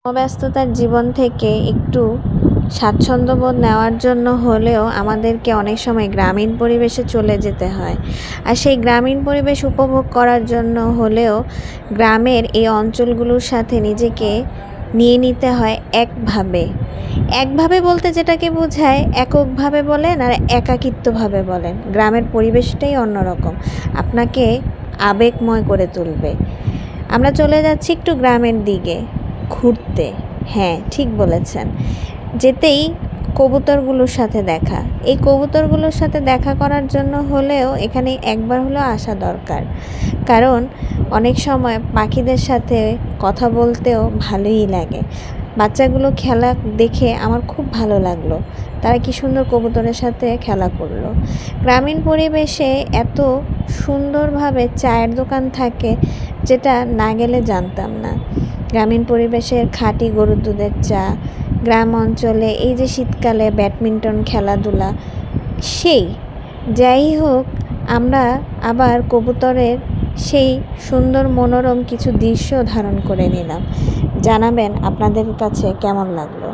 ব্যস্ততার জীবন থেকে একটু স্বাচ্ছন্দ্যবোধ নেওয়ার জন্য হলেও আমাদেরকে অনেক সময় গ্রামীণ পরিবেশে চলে যেতে হয়। আর সেই গ্রামীণ পরিবেশ উপভোগ করার জন্য হলেও গ্রামের এই অঞ্চলগুলোর সাথে নিজেকে নিয়ে নিতে হয় একভাবে। একভাবে বলতে যেটাকে বোঝায়, এককভাবে বলেন আর একাকিত্বভাবে বলেন, গ্রামের পরিবেশটাই অন্যরকম, আপনাকে আবেগময় করে তুলবে। আমরা চলে যাচ্ছি একটু গ্রামের দিকে ঘুরতে। হ্যাঁ, ঠিক বলেছেন। যেতেই কবুতরগুলোর সাথে দেখা। এই কবুতরগুলোর সাথে দেখা করার জন্য হলেও এখানে একবার হলেও আসা দরকার। কারণ অনেক সময় পাখিদের সাথে কথা বলতেও ভালোই লাগে। বাচ্চাগুলো খেলা দেখে আমার খুব ভালো লাগলো। তারা কি সুন্দর কবুতরের সাথে খেলা করলো। গ্রামীণ পরিবেশে এত সুন্দরভাবে চায়ের দোকান থাকে, যেটা না গেলে জানতাম না। গ্রামীণ পরিবেশের খাঁটি গরুর দুধের চা, গ্রাম অঞ্চলে এই যে শীতকালে ব্যাডমিন্টন খেলাধুলা, সেই যাই হোক, আমরা আবার কবুতরের সেই সুন্দর মনোরম কিছু দৃশ্য ধারণ করে নিলাম। জানাবেন আপনাদের কাছে কেমন লাগলো।